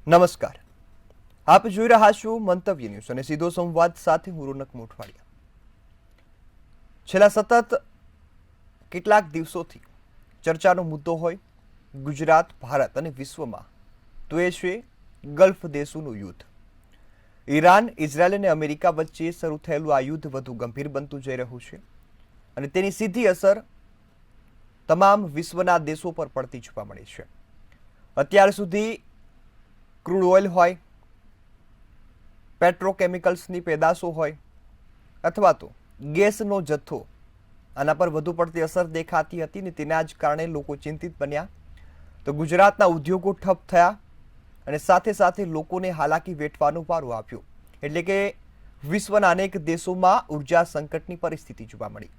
નમસ્કાર, આપ જોઈ રહ્યા છો મંતવ્ય ન્યૂઝ અને સીધો સંવાદ સાથે હું રોનક મોઠવાડિયા. છેલ્લા સતત કેટલાક દિવસોથી ચર્ચાનો મુદ્દો હોય ગુજરાત, ભારત અને વિશ્વમાં તો એ છે ગલ્ફ દેશોનું યુદ્ધ. ઈરાન, ઇઝરાયલ અને અમેરિકા વચ્ચે શરૂ થયેલું આ યુદ્ધ વધુ ગંભીર બનતું જઈ રહ્યું છે અને તેની સીધી અસર તમામ વિશ્વના દેશો પર પડતી જોવા મળી છે. અત્યાર સુધી ક્રૂડ ઓઇલ હોય, પેટ્રોકેમિકલ્સની પેદાશો હોય અથવા તો ગેસનો જથ્થો, આના પર વધુ પડતી અસર દેખાતી હતી ને તેના જ કારણે લોકો ચિંતિત બન્યા. તો ગુજરાતના ઉદ્યોગો ઠપ થયા અને સાથે સાથે લોકોને હાલાકી વેઠવાનો વારો આવ્યો. એટલે કે વિશ્વના અનેક દેશોમાં ઉર્જા સંકટની પરિસ્થિતિ જોવા મળી.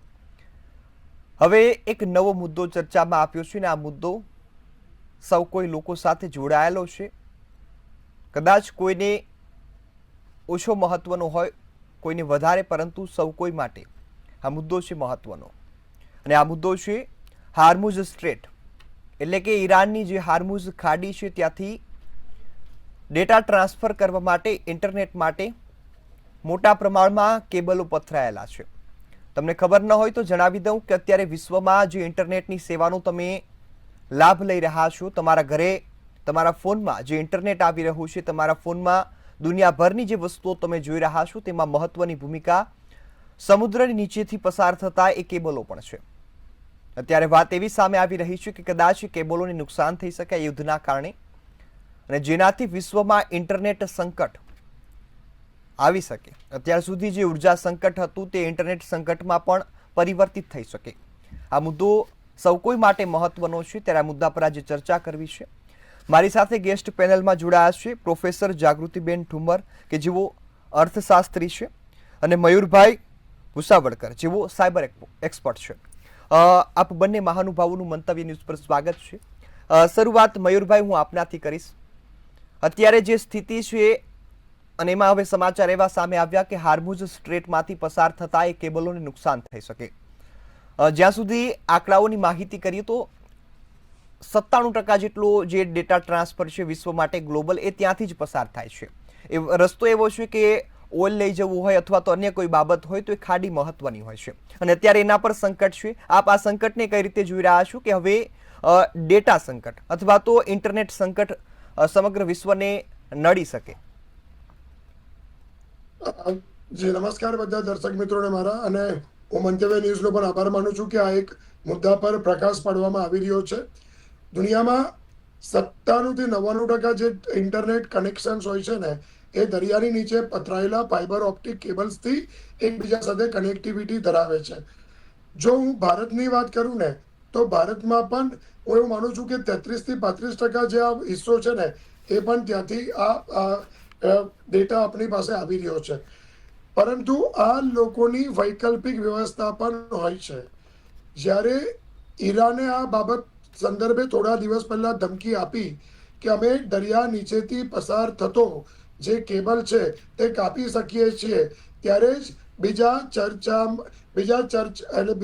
હવે એક નવો મુદ્દો ચર્ચામાં આવ્યો છે ને આ મુદ્દો સૌ કોઈ લોકો સાથે જોડાયેલો છે. કદાચ કોઈને ઓછો મહત્વનો હોય, કોઈને વધારે, પરંતુ સૌ કોઈ માટે આ મુદ્દો છે મહત્વનો. અને આ મુદ્દો છે હાર્મુઝ સ્ટ્રેટ, એટલે કે ઈરાનની જે હાર્મુઝ ખાડી છે ત્યાંથી ડેટા ટ્રાન્સફર કરવા માટે, ઇન્ટરનેટ માટે મોટા પ્રમાણમાં કેબલો પથરાયેલા છે. તમને ખબર ન હોય તો જણાવી દઉં કે અત્યારે વિશ્વમાં જે ઇન્ટરનેટની સેવાનો તમે લાભ લઈ રહ્યા છો, તમારા ઘરે, તમારા ફોનમાં જે ઇન્ટરનેટ આવી રહ્યું છે, તમારા ફોનમાં દુનિયાભરની જે વસ્તુઓ તમે જોઈ રહ્યા છો તેમાં મહત્વની ભૂમિકા સમુદ્રની નીચેથી પસાર થતા એ કેબલો પણ છે. અત્યારે વાત એવી સામે આવી રહી છે કે કદાચ કેબલોને નુકસાન થઈ શકે યુદ્ધના કારણે, અને જેનાથી વિશ્વમાં ઇન્ટરનેટ સંકટ આવી શકે. અત્યાર સુધી જે ઉર્જા સંકટ હતું તે ઇન્ટરનેટ સંકટમાં પણ પરિવર્તિત થઈ શકે. આ મુદ્દો સૌ કોઈ માટે મહત્વનો છે, ત્યારે આ મુદ્દા પર આજે ચર્ચા કરવી છે. મારી સાથે ગેસ્ટ પેનલમાં જોડાયા છે પ્રોફેસર જાગૃતિબેન ઠુમર કે જેઓ અર્થશાસ્ત્રી છે, અને મયુરભાઈ ભુસાવડકર જેઓ સાયબર એક્સપર્ટ છે. આપ બંને મહાનુભાવોનું મંતવ્ય ન્યૂઝ પર સ્વાગત છે. શરૂઆત મયુરભાઈ હું આપનાથી કરીશ. અત્યારે જે સ્થિતિ છે અને એમાં હવે સમાચાર એવા સામે આવ્યા કે હાર્મુઝ સ્ટ્રેટમાંથી પસાર થતા એ કેબલોને નુકસાન થઈ શકે. જ્યાં સુધી આંકડાઓની માહિતી કરીએ તો 97% જેટલો જે ડેટા ટ્રાન્સફર છે વિશ્વ માટે ગ્લોબલ, એ ત્યાંથી જ પસાર થાય છે. એ રસ્તો એવો છે કે ઓઇલ લઈ જવું હોય અથવા તો અન્ય કોઈ બાબત હોય તો એ ખાડી મહત્વની હોય છે, અને અત્યારે એના પર સંકટ છે. આપ આ સંકટને કઈ રીતે જોઈ રહ્યા છો કે હવે ડેટા સંકટ અથવા તો ઇન્ટરનેટ સંકટ સમગ્ર વિશ્વને નડી શકે? જી નમસ્કાર બધા દર્શક મિત્રોને મારા, અને હું મંતવ્ય ન્યૂઝનો પણ આભાર માનું છું કે આ એક મુદ્દા પર પ્રકાશ પાડવામાં આવી રહ્યો છે. દુનિયામાં 97 થી 99% જે ઇન્ટરનેટ કનેક્શન્સ હોય છે ને એ દરિયાની નીચે પથરાયેલા ફાઇબર ઓપ્ટિક કેબલ્સથી એકબીજા સાથે કનેક્ટિવિટી ધરાવે છે. જો હું ભારતની વાત કરું ને તો ભારતમાં પણ હું એવું માનું છું કે 33 થી 35% જે આ હિસ્સો છે ને એ પણ ત્યાંથી આ ડેટા આપણી પાસે આવી રહ્યો છે. પરંતુ આ લોકોની વૈકલ્પિક વ્યવસ્થા પણ હોય છે. જ્યારે ઈરાને આ બાબત સંદર્ભે થોડા દિવસ પહેલા ધમકી આપી કે અમે દરિયા નીચેથી પસાર થતો જે કેબલ છે તે કાપી શકીએ છીએ, ત્યારે જ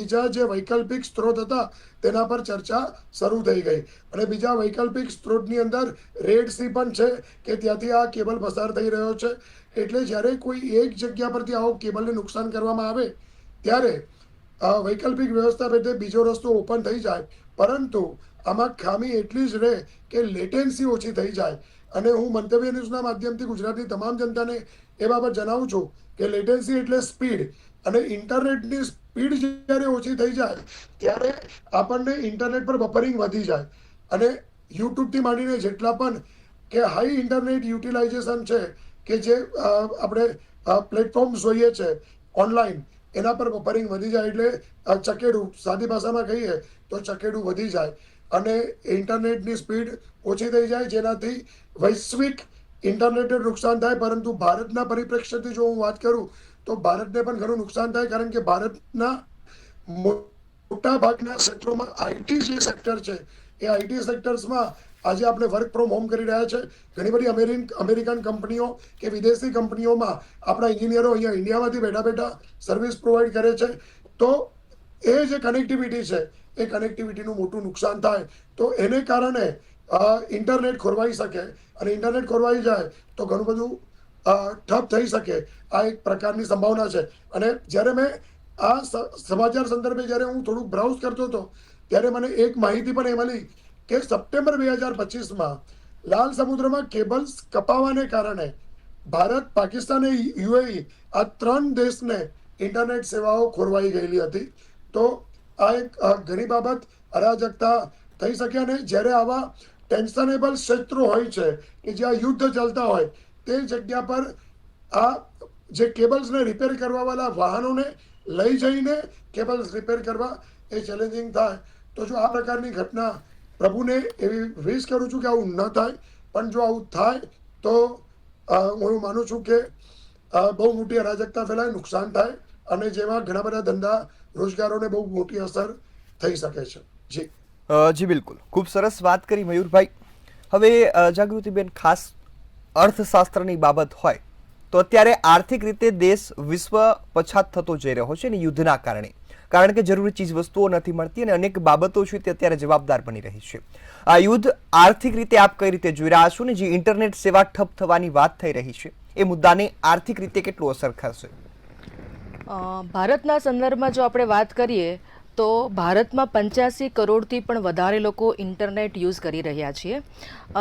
બીજા જે વૈકલ્પિક સ્ત્રોત હતા તેના પર ચર્ચા શરૂ થઈ ગઈ. અને બીજા વૈકલ્પિક સ્ત્રોતની અંદર રેડ સી પણ છે કે ત્યાંથી આ કેબલ પસાર થઈ રહ્યો છે. એટલે જ્યારે કોઈ એક જગ્યા પરથી આવો કેબલને નુકસાન કરવામાં આવે ત્યારે વૈકલ્પિક વ્યવસ્થા પેટે બીજો રસ્તો ઓપન થઈ જાય. પરંતુ આમાં ખામી એટલી જ રહે કે લેટેન્સી ઓછી થઈ જાય. અને હું મંતવ્ય ન્યૂઝના માધ્યમથી ગુજરાતની તમામ જનતાને એ બાબત જણાવું છું કે લેટેન્સી એટલે સ્પીડ, અને ઇન્ટરનેટની સ્પીડ જ્યારે ઓછી થઈ જાય ત્યારે આપણને ઇન્ટરનેટ પર બફરિંગ વધી જાય. અને યુટ્યુબથી માંડીને જેટલા પણ કે હાઈ ઇન્ટરનેટ યુટિલાઇઝેશન છે કે જે આપણે પ્લેટફોર્મ્સ જોઈએ છે ઓનલાઈન, એના પર બફરિંગ વધી જાય એટલે ચકેડું, સાદી ભાષામાં કહીએ તો ચકેડું વધી જાય અને ઇન્ટરનેટની સ્પીડ ઓછી થઈ જાય, જેનાથી વૈશ્વિક ઇન્ટરનેટને નુકસાન થાય. પરંતુ ભારતના પરિપ્રેક્ષ્યથી જો હું વાત કરું તો ભારતને પણ ઘણું નુકસાન થાય, કારણ કે ભારતના મોટા ભાગના ક્ષેત્રોમાં આઈટી જે સેક્ટર છે એ આઈટી સેક્ટર્સમાં આજે આપણે વર્ક ફ્રોમ હોમ કરી રહ્યા છે. ઘણી બધી અમેરિકન કંપનીઓ કે વિદેશી કંપનીઓમાં આપણા એન્જિનિયરો અહીંયા ઇન્ડિયામાંથી બેઠા બેઠા સર્વિસ પ્રોવાઈડ કરે છે. તો એ જે કનેક્ટિવિટી છે એ કનેક્ટિવિટીનું મોટું નુકસાન થાય. તો એને કારણે ઇન્ટરનેટ ખોરવાઈ શકે અને ઇન્ટરનેટ ખોરવાઈ જાય તો ઘણું બધું ઠપ થઈ શકે. આ એક પ્રકારની સંભાવના છે. અને જ્યારે મેં આ સમાચાર સંદર્ભે જ્યારે હું થોડુંક બ્રાઉઝ કરતો હતો ત્યારે મને એક માહિતી પણ એ મળી કે સપ્ટેમ્બર 2025માં લાલ સમુદ્રમાં કેબલ્સ કપાવાને કારણે ભારત, પાકિસ્તાન અને યુએઈ આ 3 દેશને ઇન્ટરનેટ સેવાઓ ખોરવાઈ ગયેલી હતી. તો આ એક ઘણી બાબત અરાજકતા થઈ શકે. અને જ્યારે આવા ટેન્શનેબલ ક્ષેત્રો હોય છે કે જ્યાં યુદ્ધ ચાલતા હોય તે જગ્યા પર આ જે કેબલ્સને રિપેર કરવાવાળા વાહનોને લઈ જઈને કેબલ્સ રિપેર કરવા એ ચેલેન્જિંગ થાય. તો જો આ પ્રકારની ઘટના, પ્રભુને એવી વિશ કરું છું કે આવું ન થાય, પણ જો આવું થાય તો હું એવું માનું છું કે બહુ મોટી અરાજકતા ફેલાય, નુકસાન થાય અને જેમાં ઘણા બધા ધંધા રોજગારોને બહુ મોટી અસર થઈ શકે છે. જી જી બિલકુલ, ખૂબ સરસ વાત કરી મયુરભાઈ. હવે જાગૃતિબેન, ખાસ અર્થશાસ્ત્રની બાબત હોય તો અત્યારે આર્થિક રીતે દેશ વિશ્વ પછાત થતો જઈ રહ્યો છે ને યુદ્ધના કારણે, કારણ કે જરૂરી ચીજ વસ્તુઓ નથી મળતી અને અનેક બાબતો છે તે અત્યારે જવાબદાર બની રહી છે. આ યુદ્ધ આર્થિક રીતે આપ કઈ રીતે જોઈ રહ્યા છો ને જે ઇન્ટરનેટ સેવા ઠપ થવાની વાત થઈ રહી છે એ મુદ્દાને આર્થિક રીતે કેટલું અસર કરશે? ભારતના સંદર્ભમાં જો આપણે વાત કરીએ તો ભારતમાં 85 કરોડથી પણ વધારે લોકો ઇન્ટરનેટ યુઝ કરી રહ્યા છીએ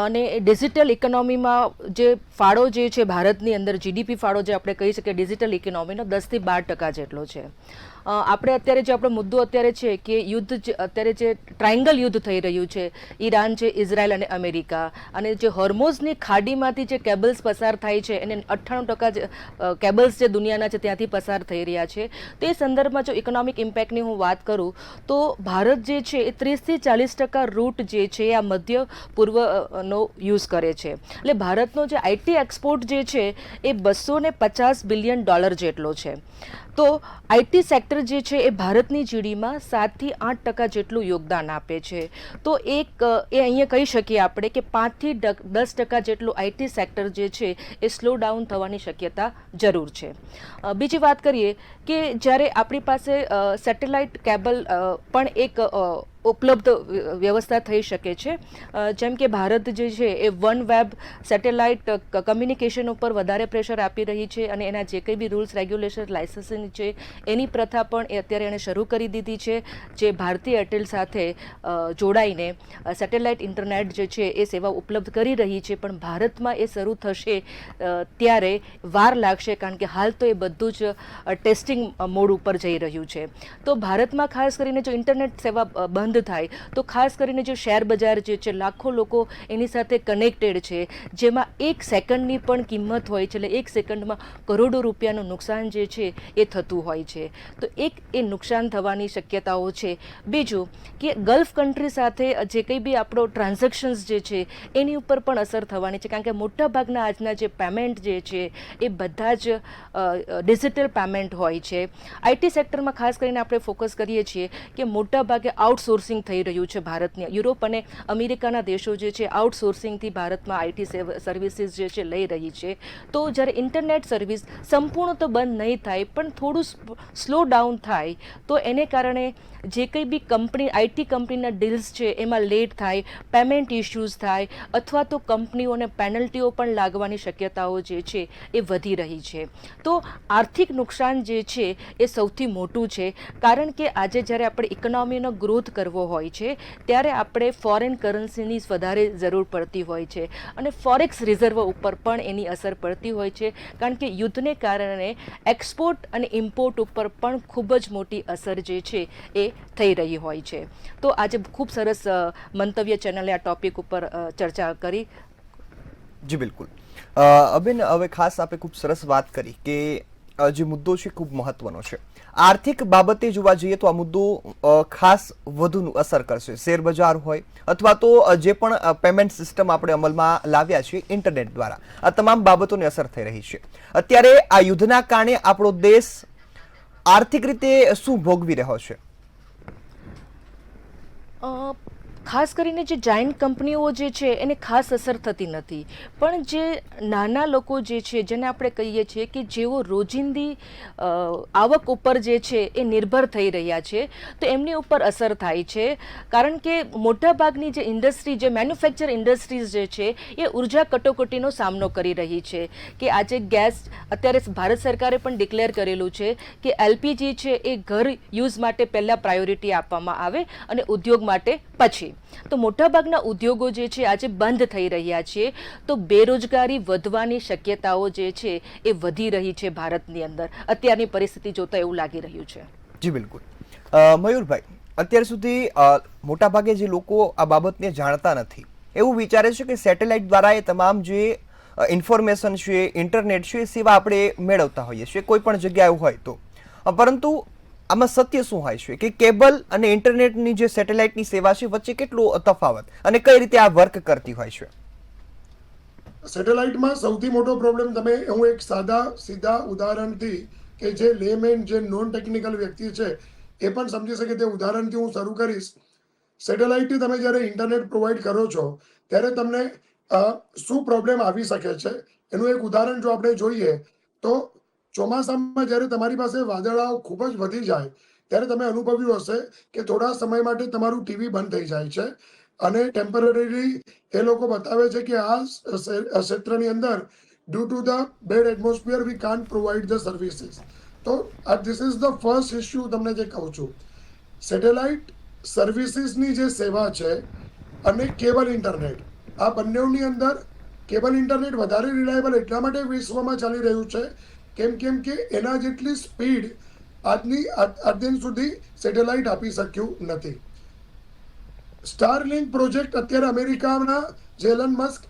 અને ડિજિટલ ઇકોનોમીમાં જે ફાળો જે છે ભારતની અંદર, જીડીપી ફાળો જે આપણે કહી શકીએ ડિજિટલ ઇકોનોમીનો 10 થી 12% જેટલો છે. આપણે અત્યારે જે આપણો મુદ્દો અત્યારે છે કે યુદ્ધ અત્યારે જે ટ્રાયંગલ યુદ્ધ થઈ રહ્યું છે, ઈરાન છે, ઇઝરાયલ અને અમેરિકા, અને જે હોર્મોઝની ખાડીમાંથી જે કેબલ્સ પસાર થાય છે એને 98% કેબલ્સ જે દુનિયાના છે ત્યાંથી પસાર થઈ રહ્યા છે. તે સંદર્ભમાં જો ઇકોનોમિક ઇમ્પેક્ટની હું વાત કરું તો ભારત જે છે એ 30 થી 40% રૂટ જે છે આ મધ્ય પૂર્વનો યુઝ કરે છે. એટલે ભારતનો જે આઈટી એક્સપોર્ટ જે છે એ $250 બિલિયન જેટલો છે. તો આઈટી સેક્ટર જે છે એ ભારતની જીડીમાં 7 થી 8% જેટલું યોગદાન આપે છે. તો એ અહીંયા કહી શકીએ આપણે કે 5 થી 10% જેટલું આઈટી સેક્ટર જે છે એ સ્લો ડાઉન થવાની શક્યતા જરૂર છે. બીજી વાત કરીએ કે જ્યારે આપણી પાસે સેટેલાઇટ કેબલ પણ એક ઉપલબ્ધ વ્યવસ્થા થઈ શકે છે. જેમ કે ભારત જે છે એ વન વેબ સેટેલાઇટ કમ્યુનિકેશન ઉપર વધારે પ્રેશર આપી રહી છે અને એના જે કંઈ બી રૂલ્સ, રેગ્યુલેશન, લાઇસન્સિંગ છે એની પ્રથા પણ એ અત્યારે એણે શરૂ કરી દીધી છે, જે ભારતી એરટેલ સાથે જોડાઈને સેટેલાઇટ ઇન્ટરનેટ જે છે એ સેવા ઉપલબ્ધ કરી રહી છે. પણ ભારતમાં એ શરૂ થશે ત્યારે વાર લાગશે, કારણ કે હાલ તો એ બધું જ ટેસ્ટિંગ મોડ ઉપર જઈ રહ્યું છે. તો ભારતમાં ખાસ કરીને જો ઇન્ટરનેટ સેવા બંધ થાય તો ખાસ કરીને જે શેર બજાર જે છે, લાખો લોકો એની સાથે કનેક્ટેડ છે, જેમાં 1 સેકન્ડની પણ કિંમત હોય છે. એટલે 1 સેકન્ડમાં કરોડો રૂપિયાનું નુકસાન જે છે એ થતું હોય છે. તો એક એ નુકસાન થવાની શક્યતાઓ છે. બીજું કે ગલ્ફ કન્ટ્રી સાથે જે કંઈ બી આપણો ટ્રાન્ઝેક્શન્સ જે છે એની ઉપર પણ અસર થવાની છે, કારણ કે મોટાભાગના આજના જે પેમેન્ટ જે છે એ બધા જ ડિજિટલ પેમેન્ટ હોય છે. આઈટી સેક્ટરમાં ખાસ કરીને આપણે ફોકસ કરીએ છીએ કે મોટાભાગે આઉટસોર્સિંગ થઈ રહ્યું છે ભારતની. યુરોપ અને અમેરિકાના દેશો જે છે આઉટસોર્સિંગથી ભારતમાં આઈટી સર્વિસીસ જે છે લઈ રહી છે. તો જ્યારે ઇન્ટરનેટ સર્વિસ સંપૂર્ણ તો બંધ નહીં થાય પણ થોડું સ્લો ડાઉન થાય તો એને કારણે જે કંઈ બી કંપની, આઈટી કંપનીના ડીલ્સ છે એમાં લેટ થાય, પેમેન્ટ ઇશ્યુઝ થાય, અથવા તો કંપનીઓને પેનલ્ટીઓ પણ લાગવાની શક્યતાઓ જે છે એ વધી રહી છે. તો આર્થિક નુકસાન જે છે એ સૌથી મોટું છે, કારણ કે આજે જ્યારે આપણે ઇકોનોમીનો ગ્રોથ કરવો હોય છે ત્યારે આપણે ફોરેન કરન્સીની વધારે જરૂર પડતી હોય છે અને ફોરેક્સ રિઝર્વ ઉપર પણ એની અસર પડતી હોય છે, કારણ કે યુદ્ધને કારણે એક્સપોર્ટ અને ઇમ્પોર્ટ ઉપર પણ ખૂબ જ મોટી અસર જે છે એ થઈ રહી હોય છે. તો આજે ખૂબ સરસ મંતવ્ય ચેનલે આ ટોપિક ઉપર ચર્ચા કરી. જી બિલકુલ. અબેન, હવે ખાસ આપણે ખૂબ સરસ વાત કરી કે જે મુદ્દો છે ખૂબ મહત્વનો છે. આર્થિક બાબતે જોવા જઈએ તો આ મુદ્દો ખાસ વધુ અસર કરશે. શેર બજાર હોય અથવા તો જે પણ પેમેન્ટ સિસ્ટમ આપણે અમલમાં લાવ્યા છીએ ઇન્ટરનેટ દ્વારા, આ તમામ બાબતોને અસર થઈ રહી છે. અત્યારે આ યુદ્ધના કારણે આપણો દેશ આર્થિક રીતે શું ભોગવી રહ્યો છે? ખાસ કરીને જે જાયન્ટ કંપનીઓ જે છે એને ખાસ અસર થતી નથી, પણ જે નાના લોકો જે છે જેને આપણે કહીએ છીએ કે જેઓ રોજિંદી આવક ઉપર જે છે એ નિર્ભર થઈ રહ્યા છે, તો એમની ઉપર અસર થાય છે. કારણ કે મોટાભાગની જે ઇન્ડસ્ટ્રી, જે મેન્યુફેક્ચર ઇન્ડસ્ટ્રીઝ જે છે એ ઉર્જા કટોકટીનો સામનો કરી રહી છે. કે આજે ગેસ, અત્યારે ભારત સરકારે પણ ડિક્લેર કરેલું છે કે એલપીજી છે એ ઘર યુઝ માટે પહેલાં પ્રાયોરિટી આપવામાં આવે અને ઉદ્યોગ માટે પછી. તો મોટાભાગના ઉદ્યોગો જે છે આજે બંધ થઈ રહ્યા છે, તો બેરોજગારી વધવાની શક્યતાઓ જે છે એ વધી રહી છે ભારતની અંદર. અત્યારની પરિસ્થિતિ જોતા એવું લાગી રહ્યું છે. જી બિલકુલ. મયુરભાઈ, અત્યાર સુધી મોટાભાગે જે લોકો આ બાબતને જાણતા નથી, એવું વિચારે છે કે સેટેલાઇટ દ્વારા એ તમામ જે ઇન્ફોર્મેશન છે, ઇન્ટરનેટ છે, એ સેવા આપણે મેળવતા હોઈએ છીએ કોઈ પણ જગ્યાએ હોય તો. પરંતુ આમાં સત્ય શું હોય છે કે કેબલ અને ઇન્ટરનેટની જે સેટેલાઇટની સેવા છે વચ્ચે કેટલો તફાવત અને કઈ રીતે આ વર્ક કરતી હોય છે? સેટેલાઇટમાં સૌથી મોટો પ્રોબ્લેમ, હું એક સીધા ઉદાહરણથી, કે જે લેમેન, જે નોન ટેકનિકલ વ્યક્તિ છે એ પણ સમજી શકે તે ઉદાહરણથી હું શરૂ કરીશ. સેટેલાઇટથી તમે જ્યારે ઇન્ટરનેટ પ્રોવાઈડ કરો છો ત્યારે તમને શું પ્રોબ્લેમ આવી શકે છે એનું એક ઉદાહરણ જો આપણે જોઈએ તો ચોમાસામાં જ્યારે તમારી પાસે વાદળાઓ ખૂબ જ વધી જાય ત્યારે તમે અનુભવ્યું હશે કે થોડા સમય માટે તમારું ટીવી બંધ થઈ જાય છે અને ટેમ્પરરી એ લોકો બતાવે છે કે આ ક્ષેત્રની અંદર due to the bad atmosphere we can't provide the services. તો this is the first issue. તમને જે કહું છું, સેટેલાઇટ સર્વિસીસની જે સેવા છે અને કેબલ ઇન્ટરનેટ, આ બંનેની અંદર કેબલ ઇન્ટરનેટ વધારે રિલાયેબલ એટલા માટે વિશ્વમાં ચાલી રહ્યું છે કેમ કે એના જેટલી સ્પીડ આજ દિન સુધી સેટેલાઇટ આપી શક્યું નથી. સ્ટારલિંક પ્રોજેક્ટ અત્યારે અમેરિકાના જે એલન મસ્ક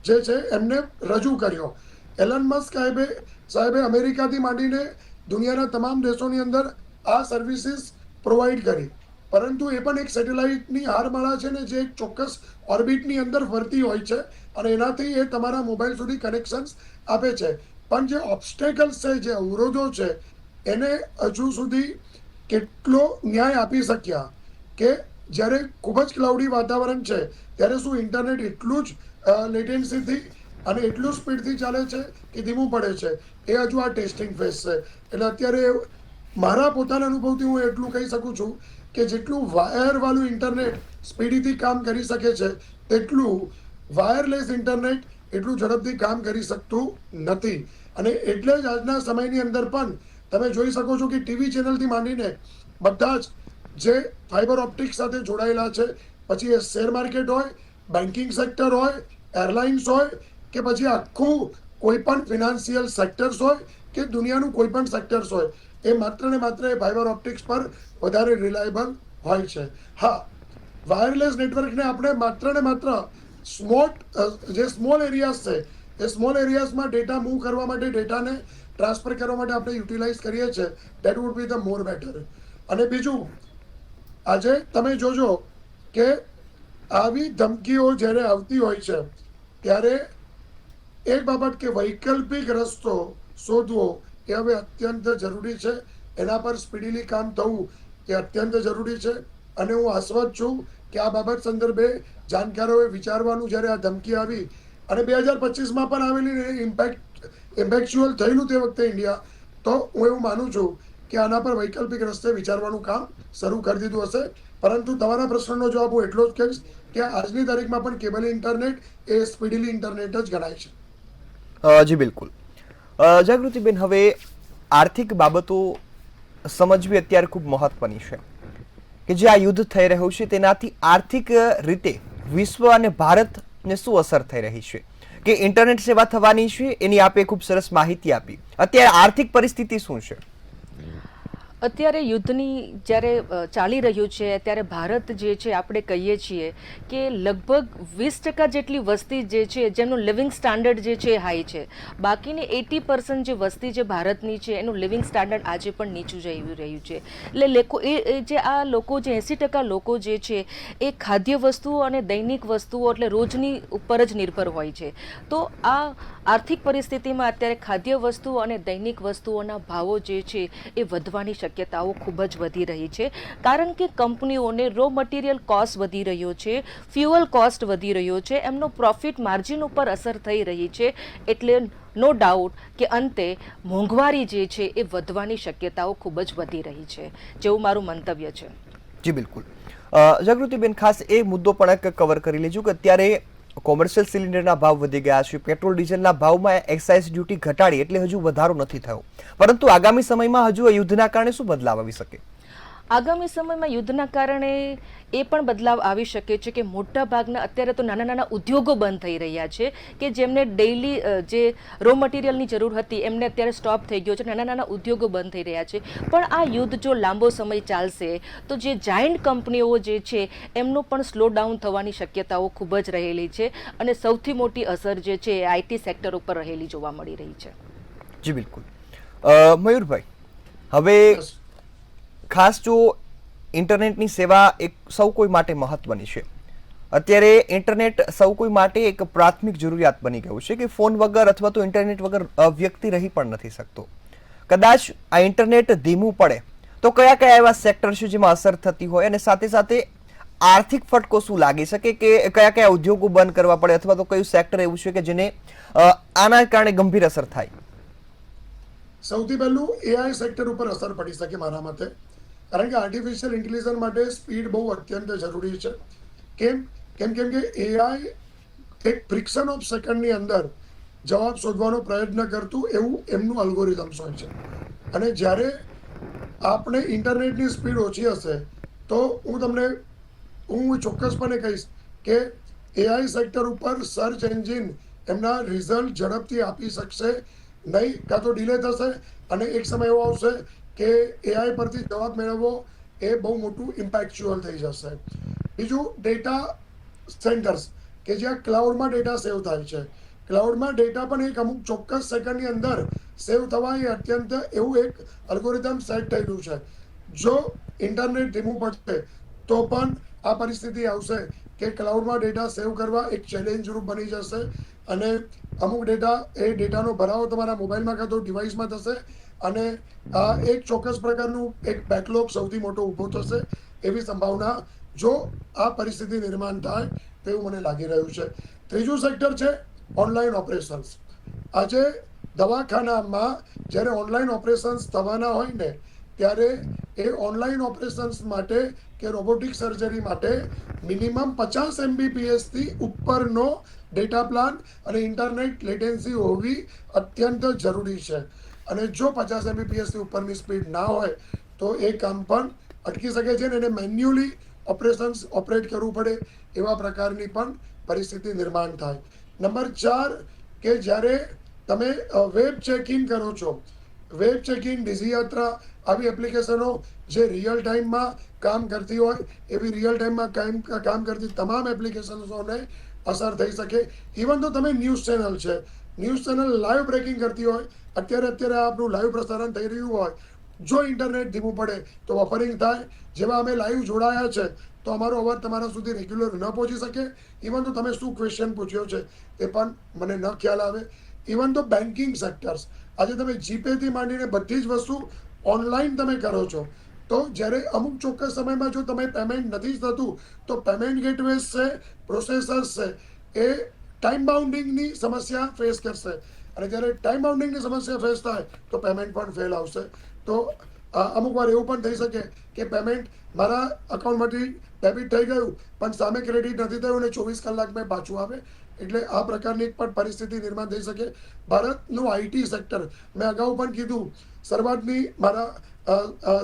જે છે એમને રજૂ કર્યો. એલન મસ્ક સાહેબે અમેરિકાથી માંડીને દુનિયાના તમામ દેશોની અંદર આ સર્વિસીસ પ્રોવાઈડ કરી, પરંતુ એ પણ એક સેટેલાઇટની હારમાળા છે ને જે એક ચોક્કસ ઓર્બિટની અંદર ફરતી હોય છે અને એનાથી એ તમારા મોબાઈલ સુધી કનેક્શન્સ આપે છે. પણ જે ઓબ્સ્ટેકલ્સ છે, જે અવરોધો છે, એને હજુ સુધી કેટલો ન્યાય આપી શક્યા કે જ્યારે ખૂબ જ ક્લાઉડી વાતાવરણ છે ત્યારે શું ઇન્ટરનેટ એટલું જ લેટેન્સીથી અને એટલું સ્પીડથી ચાલે છે કે ધીમું પડે છે, એ હજુ આ ટેસ્ટિંગ ફેઝ છે. એટલે અત્યારે મારા પોતાના અનુભવથી હું એટલું કહી શકું છું કે જેટલું વાયરવાળું ઇન્ટરનેટ સ્પીડીથી કામ કરી શકે છે તેટલું વાયરલેસ ઇન્ટરનેટ એટલું ઝડપથી કામ કરી શકતું નથી. અને એટલે જ આજના સમયની અંદર પણ તમે જોઈ શકો છો કે ટીવી ચેનલથી માંડીને બધા જ જે ફાઇબર ઓપ્ટિક સાથે જોડાયેલા છે, પછી એ શેર માર્કેટ હોય, બેન્કિંગ સેક્ટર હોય, એરલાઇન્સ હોય કે પછી આખું કોઈ પણ ફિનાન્શિયલ સેક્ટર્સ હોય કે દુનિયાનું કોઈ પણ સેક્ટર્સ હોય, એ માત્ર ને માત્ર એ ફાઇબર ઓપ્ટિક્સ પર વધારે રિલાયેબલ હોય છે. હા, વાયરલેસ નેટવર્કને આપણે માત્ર ને માત્ર સ્મોલ એરિયાઝ છે એ સ્મોલ એરિયાઝમાં ડેટા મૂવ કરવા માટે, ડેટાને ટ્રાન્સફર કરવા માટે આપણે યુટિલાઇઝ કરીએ છીએ. That would be the more better. અને બીજું, આજે તમે જોજો કે આવી ધમકીઓ જ્યારે આવતી હોય છે ત્યારે એક બાબત કે વૈકલ્પિક રસ્તો શોધવો એ હવે અત્યંત જરૂરી છે. એના પર સ્પીડીલી કામ થવું એ અત્યંત જરૂરી છે. અને હું આશ્વસ્ત છું કે આ બાબત સંદર્ભે જાણકારોએ વિચારવાનું, જ્યારે આ ધમકી આવી અને 2025માં પણ આવેલી ઇમ્પેક્ચ્યુઅલ થયેલું તે વખતે ઇન્ડિયા, તો હું એવું માનું છું કે આના પર વૈકલ્પિક રસ્તે વિચારવાનું કામ શરૂ કરી દીધું હશે. પરંતુ તમારા પ્રશ્નનો જવાબ હું એટલો જ કહીશ કે આજની તારીખમાં પણ કેબલ ઇન્ટરનેટ એ સ્પીડીલી ઇન્ટરનેટ જ ગણાય છે. જી બિલકુલ. જાગૃતિબેન, હવે આર્થિક બાબતો સમજવી અત્યારે ખૂબ મહત્વની છે કે જે આ યુદ્ધ થઈ રહ્યું છે તેનાથી આર્થિક રીતે વિશ્વ અને ભારતને શું અસર થઈ રહી છે, કે ઇન્ટરનેટ સેવા થવાની છે એની આપે ખૂબ સરસ માહિતી આપી. અત્યારે આર્થિક પરિસ્થિતિ શું છે? અત્યારે યુદ્ધની જ્યારે ચાલી રહ્યું છે ત્યારે ભારત જે છે આપણે કહીએ છીએ કે લગભગ 20% જેટલી વસ્તી જે છે જેમનું લિવિંગ સ્ટાન્ડર્ડ જે છે હાઈ છે. બાકીની 80% જે વસ્તી જે ભારતની છે એનું લિવિંગ સ્ટાન્ડર્ડ આજે પણ નીચું જઈ રહ્યું છે. એટલે જે આ લોકો, જે 80% લોકો જે છે એ ખાદ્ય વસ્તુઓ અને દૈનિક વસ્તુઓ એટલે રોજની ઉપર જ નિર્ભર હોય છે. તો આ આર્થિક પરિસ્થિતિમાં અત્યારે ખાદ્ય વસ્તુઓ અને દૈનિક વસ્તુઓના ભાવો જે છે એ વધવાની શક્યતાઓ ખૂબ જ વધી રહી છે, કારણ કે કંપનીઓને રો મટીરિયલ કોસ્ટ વધી રહ્યો છે, ફ્યુઅલ કોસ્ટ વધી રહ્યો છે, એમનો પ્રોફિટ માર્જિન ઉપર અસર થઈ રહી છે. એટલે નો ડાઉટ કે અંતે મોંઘવારી જે છે એ વધવાની શક્યતાઓ ખૂબ જ વધી રહી છે, જેવું મારું મંતવ્ય છે. જી બિલકુલ. જાગૃતિબેન, ખાસ એ મુદ્દો પણ એક કવર કરી લેજો કે અત્યારે કોમર્શિયલ સિલિન્ડરના ભાવ વધી ગયા છે, પેટ્રોલ ડીઝલના ભાવમાં એક્સાઇઝ ડ્યુટી ઘટાડી એટલે હજુ વધારો નથી થયો, પરંતુ આગામી સમયમાં હજુ યુદ્ધના કારણે શું બદલાવ આવી શકે? આગામી સમયમાં યુદ્ધના કારણે એ પણ બદલાવ આવી શકે છે કે મોટા ભાગના અત્યારે તો નાના નાના ઉદ્યોગો બંધ થઈ રહ્યા છે કે જેમને ડેઇલી જે રો મટીરિયલની જરૂર હતી એમને અત્યારે સ્ટોપ થઈ ગયો છે, નાના નાના ઉદ્યોગો બંધ થઈ રહ્યા છે. પણ આ યુદ્ધ જો લાંબો સમય ચાલશે તો જે જાયન્ટ કંપનીઓ જે છે એમનું પણ સ્લો ડાઉન થવાની શક્યતાઓ ખૂબ જ રહેલી છે, અને સૌથી મોટી અસર જે છે એ આઈટી સેક્ટર ઉપર રહેલી જોવા મળી રહી છે. જી બિલકુલ. મયુરભાઈ, હવે ખાસ જો ઇન્ટરનેટની સેવા એક સૌ કોઈ માટે મહત્વની છે. અત્યારે ઇન્ટરનેટ સૌ કોઈ માટે એક પ્રાથમિક જરૂરિયાત બની ગયું છે કે ફોન વગર અથવા તો ઇન્ટરનેટ વગર વ્યક્તિ રહી પણ નથી શકતો. કદાચ આ ઇન્ટરનેટ ધીમું પડે તો કયા કયા એવા સેક્ટર છે જેમાં અસર થતી હોય, અને સાથે સાથે આર્થિક ફટકો શું લાગી શકે કે કયા કયા ઉદ્યોગો બંધ કરવા પડે, અથવા તો કયું સેક્ટર એવું છે કે જેને આના કારણે ગંભીર અસર થાય? સૌથી પહેલું એઆઈ સેક્ટર ઉપર અસર પડી શકે મારા મતે, કારણ કે આર્ટિફિશિયલ ઇન્ટેલિજન્સ માટે સ્પીડ બહુ અત્યંત જરૂરી છે. કેમ કે એઆઈ એક ફ્રિક્શન ઓફ સેકન્ડની અંદર જવાબ શોધવાનો પ્રયત્ન કરતું એવું એમનું અલ્ગોરિધમ્સ હોય છે. અને જ્યારે આપણે ઇન્ટરનેટની સ્પીડ ઓછી હશે તો હું ચોક્કસપણે કહીશ કે એઆઈ સેક્ટર ઉપર સર્ચ એન્જિન એમના રિઝલ્ટ ઝડપથી આપી શકશે નહીં, કાં તો ડિલે થશે, અને એક સમય એવો આવશે કે એઆઈ પરથી જવાબ મેળવવો એ બહુ મોટું ઇમ્પેક્ચ્યુઅલ થઈ જશે. બીજું, ડેટા સેન્ટર્સ કે જ્યાં ક્લાઉડમાં ડેટા સેવ થાય છે, ક્લાઉડમાં ડેટા પણ એક અમુક ચોક્કસ સેકન્ડની અંદર સેવ થવા એ અત્યંત એવું એક અલ્ગોરિધમ સેટ થયેલું છે. જો ઇન્ટરનેટ ધીમું પડશે તો પણ આ પરિસ્થિતિ આવશે કે ક્લાઉડમાં ડેટા સેવ કરવા એક ચેલેન્જ રૂપ બની જશે, અને અમુક ડેટાનો ભરાવો તમારા મોબાઈલમાં કાં તો ડિવાઇસમાં થશે, અને એક ચોક્કસ પ્રકારનું એક બેકલોગ સૌથી મોટો ઊભો થશે એવી સંભાવના જો આ પરિસ્થિતિ નિર્માણ થાય તેવું મને લાગી રહ્યું છે. ત્રીજું સેક્ટર છે ઓનલાઈન ઓપરેશન્સ. આજે દવાખાનામાં જ્યારે ઓનલાઈન ઓપરેશન્સ થવાના હોય ને ત્યારે એ ઓનલાઈન ઓપરેશન્સ માટે કે રોબોટિક સર્જરી માટે મિનિમમ 50 MBPSથી ઉપરનો ડેટા પ્લાન અને ઇન્ટરનેટ લેટેન્સી હોવી અત્યંત જરૂરી છે. અને જો 50 MBPSથી ઉપરની સ્પીડ ના હોય તો એ કામ પણ અટકી શકે છે, અને એને મેન્યુઅલી ઓપરેશન્સ ઓપરેટ કરવું પડે એવા પ્રકારની પણ પરિસ્થિતિ નિર્માણ થાય. નંબર 4 કે જ્યારે તમે વેબ ચેકિંગ કરો છો, વેબ ચેકિંગ, ડિઝીયાત્રા, આવી એપ્લિકેશનો જે રિયલ ટાઈમમાં કામ કરતી હોય એવી રિયલ ટાઈમમાં કામ કરતી તમામ એપ્લિકેશન્સોને અસર થઈ શકે. ઇવન તો તમે ન્યૂઝ ચેનલ છે, ન્યૂઝ ચેનલ લાઈવ બ્રેકિંગ કરતી હોય, અત્યારે આપણું લાઈવ પ્રસારણ થઈ રહ્યું હોય, જો ઇન્ટરનેટ ધીમું પડે તો બફરિંગ થાય. જેવા અમે લાઈવ જોડાયા છે તો અમારો અવાજ તમારા સુધી રેગ્યુલર ન પહોંચી શકે. ઇવન તો તમે શું ક્વેશ્ચન પૂછ્યો છે એ પણ મને ન ખ્યાલ આવે. ઇવન તો બેન્કિંગ સેક્ટર્સ, આજે તમે જીપેથી માંડીને બધી જ વસ્તુ ઓનલાઈન તમે કરો છો, તો જ્યારે અમુક ચોક્કસ સમયમાં જો તમે પેમેન્ટ નથી થતું તો પેમેન્ટ ગેટવેઝ છે, પ્રોસેસર્સ છે, એ ટાઈમ બાઉન્ડિંગની સમસ્યા ફેસ કરશે, અને જ્યારે ટાઈમ બાઉન્ડિંગની સમસ્યા ફેસ થાય તો પેમેન્ટ પણ ફેલ આવશે. તો અમુક વાર એવું પણ થઈ શકે કે પેમેન્ટ મારા અકાઉન્ટમાંથી ડેબિટ થઈ ગયું પણ સામે ક્રેડિટ નથી થયું અને 24 કલાકમાં પાછું આવે. એટલે આ પ્રકારની પણ પરિસ્થિતિ નિર્માણ થઈ શકે. ભારતનું આઈટી સેક્ટર, મેં અગાઉ પણ કીધું,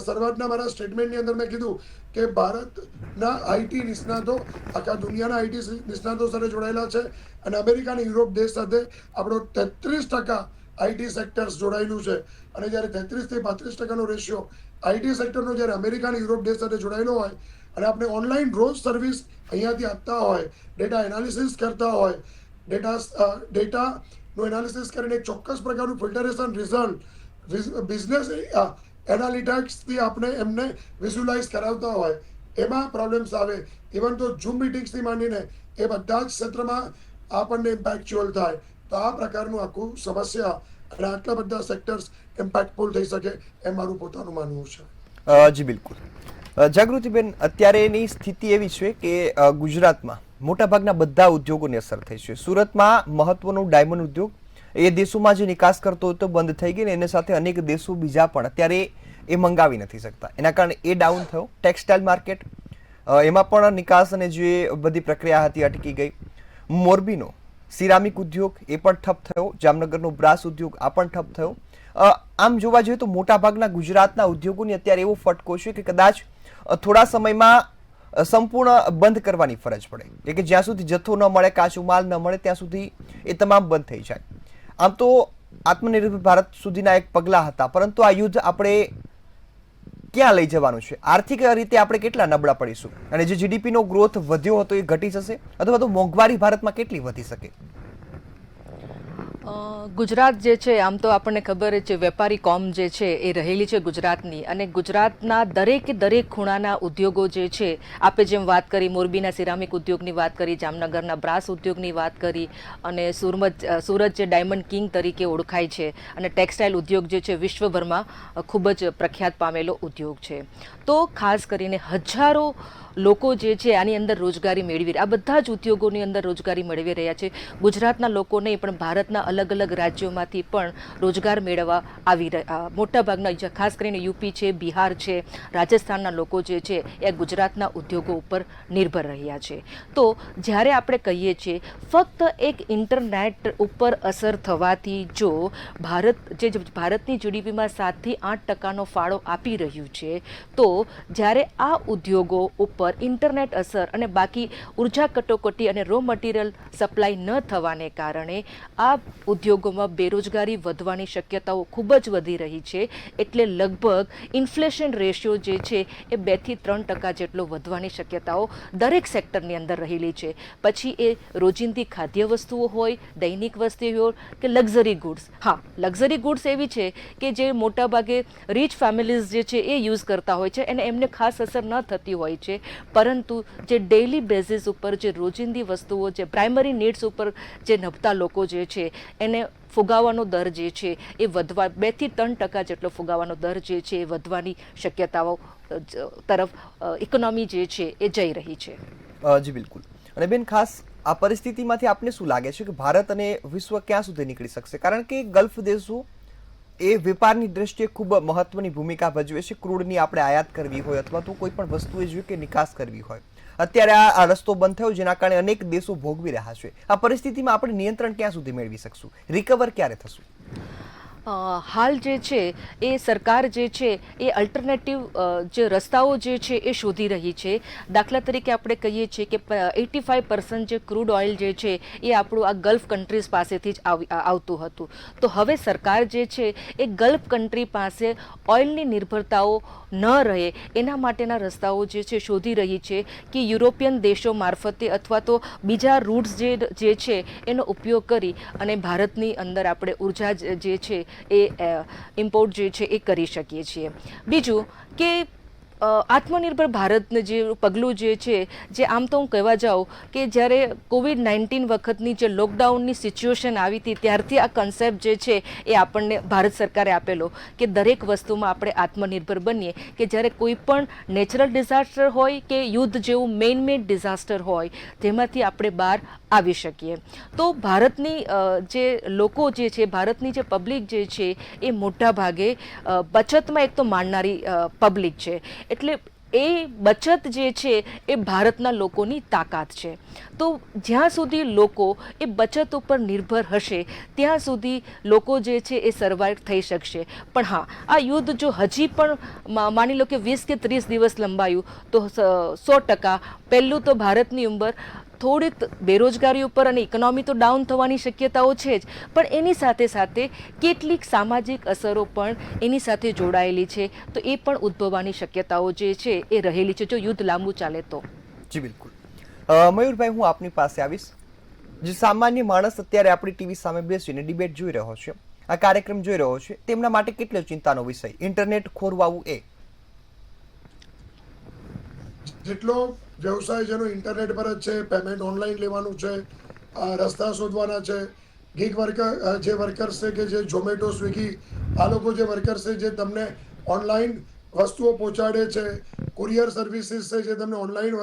શરૂઆતના મારા સ્ટેટમેન્ટની અંદર મેં કીધું કે ભારતના આઈટી નિષ્ણાતો આખા દુનિયાના આઈટી નિષ્ણાતો સાથે જોડાયેલા છે, અને અમેરિકા અને યુરોપ દેશ સાથે આપણો 33% આઈટી સેક્ટર્સ જોડાયેલું છે. અને જ્યારે 33 થી 35% રેશિયો આઈટી સેક્ટરનો જ્યારે અમેરિકા અને યુરોપ દેશ સાથે જોડાયેલો હોય, અને આપણે ઓનલાઈન રોજ સર્વિસ અહીંયાથી આપતા હોય, ડેટા એનાલિસિસ કરતા હોય, ડેટાનું એનાલિસિસ કરીને ચોક્કસ પ્રકારનું ફિલ્ટરેશન રિઝલ્ટ બિઝનેસ એનાલિટિક્સથી આપણે એમને વિઝ્યુલાઇઝ કરાવતા હોય, એમાં પ્રોબ્લેમ્સ આવે. ઇવન તો ઝૂમ મિટિંગ્સથી માંડીને એ બધા જ ક્ષેત્રમાં આપણને ઇમ્પેક્ચ્યુઅલ થાય. તો આ પ્રકારનું આખું સમસ્યા અને આટલા બધા સેક્ટર્સ ઇમ્પેક્ટફુલ થઈ શકે એમ મારું પોતાનું માનવું છે. જી બિલકુલ. જાગૃતિબેન, અત્યારેની સ્થિતિ એવી છે કે ગુજરાતમાં મોટાભાગના બધા ઉદ્યોગોને અસર થઈ છે. સુરતમાં મહત્વનું ડાયમંડ ઉદ્યોગ એ દેશોમાં જે નિકાસ કરતો હતો બંધ થઈ ગઈ ને એની સાથે અનેક દેશો બીજા પણ અત્યારે એ મંગાવી નથી શકતા. એના કારણે એ ડાઉન થયો. ટેક્સટાઇલ માર્કેટ એમાં પણ નિકાસ અને જે બધી પ્રક્રિયા હતી અટકી ગઈ. મોરબીનો સિરામિક ઉદ્યોગ એ પણ ઠપ થયો. જામનગરનો બ્રાસ ઉદ્યોગ આ પણ ઠપ થયો. આમ જોવા જોઈએ તો મોટાભાગના ગુજરાતના ઉદ્યોગોની અત્યારે એવો ફટકો છે કે કદાચ થોડા સમયમાં સંપૂર્ણ બંધ કરવાની ફરજ પડે કે જ્યાં સુધી જથ્થો ન મળે, કાચો માલ ન મળે ત્યાં સુધી એ તમામ બંધ થઈ જાય. આમ તો આત્મનિર્ભર ભારત સુધીના એક પગલાં હતા, પરંતુ આ યુદ્ધ આપણે ક્યાં લઈ જવાનું છે? આર્થિક રીતે આપણે કેટલા નબળા પડીશું? અને જે જીડીપીનો ગ્રોથ વધ્યો હતો એ ઘટી જશે, અથવા તો મોંઘવારી ભારતમાં કેટલી વધી શકે? ગુજરાત જે છે આમ તો આપણને ખબર છે વેપારી કોમ જે છે એ રહેલી છે ગુજરાતની, અને ગુજરાતના દરેકે દરેક ખૂણાના ઉદ્યોગો જે છે, આપે જેમ વાત કરી મોરબીના સિરામિક ઉદ્યોગની વાત કરી, જામનગરના બ્રાસ ઉદ્યોગની વાત કરી, અને સુરત જે ડાયમંડ કિંગ તરીકે ઓળખાય છે, અને ટેક્સટાઇલ ઉદ્યોગ જે છે વિશ્વભરમાં ખૂબ જ પ્રખ્યાત પામેલો ઉદ્યોગ છે. તો ખાસ કરીને હજારો લોકો જે છે આની અંદર રોજગારી મેળવી, આ બધા જ ઉદ્યોગોની અંદર રોજગારી મેળવી રહ્યા છે. ગુજરાતના લોકો નહીં પણ ભારતના અલગ અલગ રાજ્યોમાંથી પણ રોજગાર મેળવવા આવી રહ્યા. મોટાભાગના ખાસ કરીને યુપી છે, બિહાર છે, રાજસ્થાનના લોકો જે છે એ ગુજરાતના ઉદ્યોગો ઉપર નિર્ભર રહ્યા છે. તો જ્યારે આપણે કહીએ છીએ ફક્ત એક ઇન્ટરનેટ ઉપર અસર થવાથી જો ભારતની જીડીપીમાં 7 થી 8% ફાળો આપી રહ્યું છે, તો જ્યારે આ ઉદ્યોગો ઉપર ઇન્ટરનેટ અસર અને બાકી ઉર્જા કટોકટી અને રો મટીરિયલ સપ્લાય ન થવાને કારણે આ ઉદ્યોગોમાં બેરોજગારી વધવાની શક્યતાઓ ખૂબ જ વધી રહી છે. એટલે લગભગ ઇન્ફ્લેશન રેશિયો જે છે એ 2 થી 3% જેટલો વધવાની શક્યતાઓ દરેક સેક્ટરની અંદર રહેલી છે. પછી એ રોજિંદી ખાદ્ય વસ્તુઓ હોય, દૈનિક વસ્તુ હોય કે લક્ઝરી ગુડ્સ. હા, લક્ઝરી ગુડ્સ એવી છે કે જે મોટાભાગે રીચ ફેમિલીઝ જે છે એ યુઝ કરતા હોય છે અને એમને ખાસ અસર ન થતી હોય છે. પરંતુ જે ડેઇલી બેઝિસ ઉપર જે રોજિંદી વસ્તુઓ, જે પ્રાઇમરી નીડ્સ ઉપર જે નભતા લોકો જે છે એને ફુગાવાનો દર જે છે એ વધવા 2 થી 3% જેટલો ફુગાવાનો દર જે છે એ વધવાની શક્યતાઓ તરફ ઇકોનોમી જે છે એ જઈ રહી છે. જી બિલકુલ. અને બેન, ખાસ આ પરિસ્થિતિમાંથી આપને શું લાગે છે કે ભારત અને વિશ્વ ક્યાં સુધી નીકળી શકશે? કારણ કે ગલ્ફ દેશો એ વેપારની દ્રષ્ટિએ ખૂબ મહત્વની ભૂમિકા ભજવે છે. ક્રૂડની આપણે આયાત કરવી હોય અથવા તો કોઈ પણ વસ્તુ એ જોઈએ કે નિકાસ કરવી હોય, અત્યારે આ રસ્તો બંધ થયો જેના કારણે અનેક દેશો ભોગવી રહ્યા છે. આ પરિસ્થિતિમાં આપણે નિયંત્રણ ક્યાં સુધી મેળવી શકશું? રિકવર ક્યારે થશું? હાલ જે છે એ સરકાર જે છે એ અલ્ટરનેટિવ જે રસ્તાઓ જે છે એ શોધી રહી છે. દાખલા તરીકે આપણે કહીએ છીએ કે 85% જે ક્રૂડ ઓઇલ જે છે એ આપણું આ ગલ્ફ કન્ટ્રીઝ પાસેથી જ આવતું હતું. તો હવે સરકાર જે છે એ ગલ્ફ કન્ટ્રી પાસે ઓઇલની નિર્ભરતાઓ ન રહે એના માટેના રસ્તાઓ જે છે શોધી રહી છે કે યુરોપિયન દેશો મારફતે અથવા તો બીજા રૂટ્સ જે છે એનો ઉપયોગ કરી અને ભારતની અંદર આપણે ઉર્જા જે છે એ ઇમ્પોર્ટ જે છે એ કરી શકીએ છીએ. બીજું કે આત્મનિર્ભર ભારતનું જે પગલું જે છે, જે આમ તો હું કહેવા જાઉં કે જ્યારે COVID-19 વખતની જે લોકડાઉનની સિચ્યુએશન આવી હતી ત્યારથી આ કન્સેપ્ટ જે છે એ આપણને ભારત સરકારે આપેલો કે દરેક વસ્તુમાં આપણે આત્મનિર્ભર બનીએ, કે જ્યારે કોઈ પણ નેચરલ ડિઝાસ્ટર હોય કે યુદ્ધ જેવું મેડ ડિઝાસ્ટર હોય તેમાંથી આપણે બહાર આવી શકીએ. તો ભારતની જે લોકો જે છે, ભારતની જે પબ્લિક જે છે એ મોટા ભાગે બચતમાં એક તો માનનારી પબ્લિક છે. એટલે એ બચત જે છે એ ભારતના લોકોની તાકાત છે. તો જ્યાં સુધી લોકો એ બચત ઉપર નિર્ભર હશે ત્યાં સુધી લોકો જે છે એ સર્વાઈવ થઈ શકશે. પણ હા, આ યુદ્ધ જો હજી પણ માની લો કે 20 કે 30 દિવસ લંબાયું તો 100% પહેલું તો ભારતની ઉંમર થોડીક બેરોજગારી ઉપર અને ઇકોનોમી તો ડાઉન થવાની શક્યતાઓ છે જ, પણ એની સાથે સાથે કેટલીક સામાજિક અસરો પણ એની સાથે જોડાયેલી છે. તો એ પણ ઉદ્ભવવાની શક્યતાઓ જે છે એ રહેલી છે જો યુદ્ધ લાંબુ ચાલે તો. જી બિલકુલ. મયુરભાઈ, હું આપની પાસે આવીશ. જે સામાન્ય માણસ અત્યારે આપણી ટીવી સામે બેસીને ડિબેટ જોઈ રહ્યો છે, આ કાર્યક્રમ જોઈ રહ્યો છે, તેમના માટે કેટલો ચિંતાનો વિષય ઇન્ટરનેટ ખોરવાવું? એ જેટલો વ્યવસાય જેનો ઇન્ટરનેટ પર જ છે, પેમેન્ટ ઓનલાઈન લેવાનું છે, રસ્તા શોધવાના છે, ગીગ વર્કર જે વર્કર્સ છે કે જે ઝોમેટો, સ્વિગી આ લોકો જે વર્કર્સ છે જે તમને ઓનલાઈન વસ્તુઓ પહોંચાડે છે, કુરિયર સર્વિસીસ છે જે તમને ઓનલાઈન,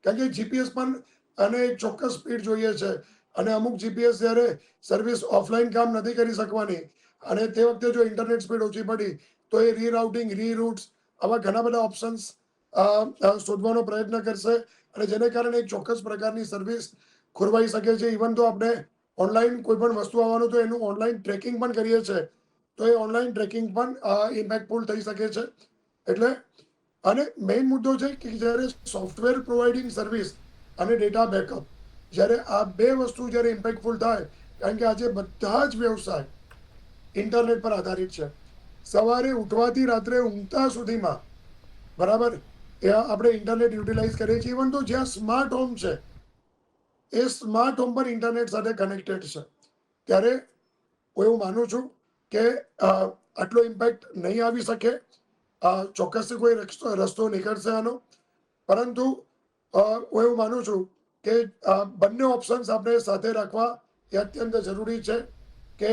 કારણ કે જીપીએસ પણ અને એક ચોક્કસ સ્પીડ જોઈએ છે અને અમુક જીપીએસ જ્યારે સર્વિસ ઓફલાઈન કામ નથી કરી શકવાની અને તે વખતે જો ઇન્ટરનેટ સ્પીડ ઓછી પડી તો એ રીરાઉટિંગ, રીરૂટ્સ આવા ઘણા બધા ઓપ્શન્સ શોધવાનો પ્રયત્ન કરશે અને જેને કારણે એક ચોક્કસ પ્રકારની સર્વિસ ખોરવાઈ શકે છે. ઇવન તો આપણે ઓનલાઈન કોઈ પણ વસ્તુ આવવાનું તો એનું ઓનલાઈન ટ્રેકિંગ પણ કરીએ છીએ, તો એ ઓનલાઈન ટ્રેકિંગ પણ ઇમ્પેક્ટફુલ થઈ શકે છે. એટલે અને મેઇન મુદ્દો છે કે જ્યારે સોફ્ટવેર પ્રોવાઇડિંગ સર્વિસ અને ડેટા બેકઅપ, જ્યારે આ બે વસ્તુ જ્યારે ઇમ્પેક્ટફુલ થાય, કારણ કે આજે બધા જ વ્યવસાય ઇન્ટરનેટ પર આધારિત છે. સવારે ઉઠવાથી રાત્રે ઊંઘતા સુધીમાં બરાબર એ આપણે ઇન્ટરનેટ યુટિલાઇઝ કરીએ છીએ. ઇવન તો જ્યાં સ્માર્ટ હોમ છે એ સ્માર્ટ હોમ પણ ઇન્ટરનેટ સાથે કનેક્ટેડ છે. ત્યારે હું એવું માનું છું કે આટલો ઇમ્પેક્ટ નહીં આવી શકે, ચોક્કસથી કોઈ રસ્તો નીકળશે આનો, પરંતુ હું એવું માનું છું કે બંને ઓપ્શન્સ આપણે સાથે રાખવા એ અત્યંત જરૂરી છે. કે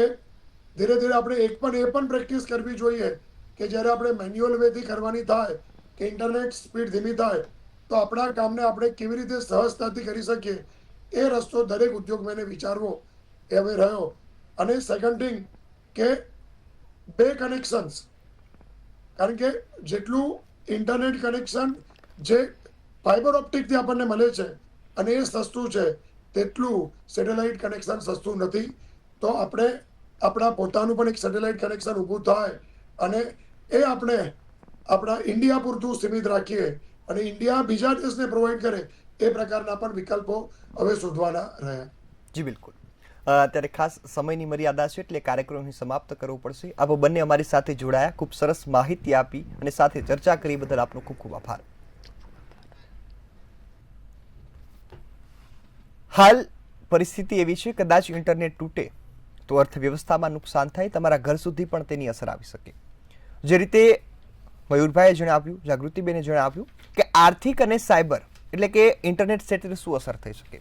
ધીરે ધીરે આપણે એ પણ પ્રેક્ટિસ કરવી જોઈએ કે જ્યારે આપણે મેન્યુઅલ વેથી કરવાની થાય કે ઇન્ટરનેટ સ્પીડ ધીમી થાય તો આપણા કામને આપણે કેવી રીતે સહજતાથી કરી શકીએ એ રસ્તો દરેક ઉદ્યોગને વિચારવો એ હવે રહ્યો. અને સેકન્ડ થિંગ કે બે કનેક્શન્સ, કારણ કે જેટલું ઇન્ટરનેટ કનેક્શન જે ફાઇબર ઓપ્ટિકથી આપણને મળે છે અને એ સસ્તું છે, તેટલું સેટેલાઇટ કનેક્શન સસ્તું નથી. તો આપણે આપણા પોતાનું પણ એક સેટેલાઇટ કનેક્શન ઊભું થાય અને એ આપણે આપણા ઇન્ડિયા પૂરતું સીમિત રાખીએ અને ઇન્ડિયા બીજા દેશને પ્રોવાઈડ કરે એ પ્રકારના પણ વિકલ્પો હવે શોધવાના રહ્યા. જી બિલકુલ. અત્યારે ખાસ સમયની મર્યાદા છે એટલે કાર્યક્રમની સમાપ્ત કરવો પડશે. આપ બંને અમારી સાથે જોડાયા, ખૂબ સરસ માહિતી આપી અને સાથે ચર્ચા કરી બદલ આપનો ખૂબ ખૂબ આભાર. હાલ પરિસ્થિતિ એવી છે, કદાચ ઇન્ટરનેટ તૂટે તો અર્થવ્યવસ્થામાં નુકસાન થાય, તમારા ઘર સુધી પણ તેની અસર આવી શકે. જે રીતે મયુરભાઈએ જણાવ્યું, જાગૃતિબેને જણાવ્યું કે આર્થિક અને સાયબર એટલે કે ઇન્ટરનેટ ક્ષેત્રે શું અસર થઈ શકે.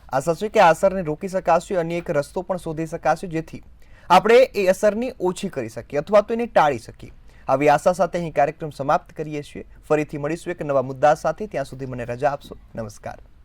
આશા છે કે આ અસરને રોકી શકાશે અને એક રસ્તો પણ શોધી શકાશે જેથી આપણે એ અસરની ઓછી કરી શકીએ અથવા તો એને ટાળી શકીએ. આવી આશા સાથે અહીં કાર્યક્રમ સમાપ્ત કરીએ છીએ. ફરીથી મળીશું એક નવા મુદ્દા સાથે. ત્યાં સુધી મને રજા આપશો. નમસ્કાર.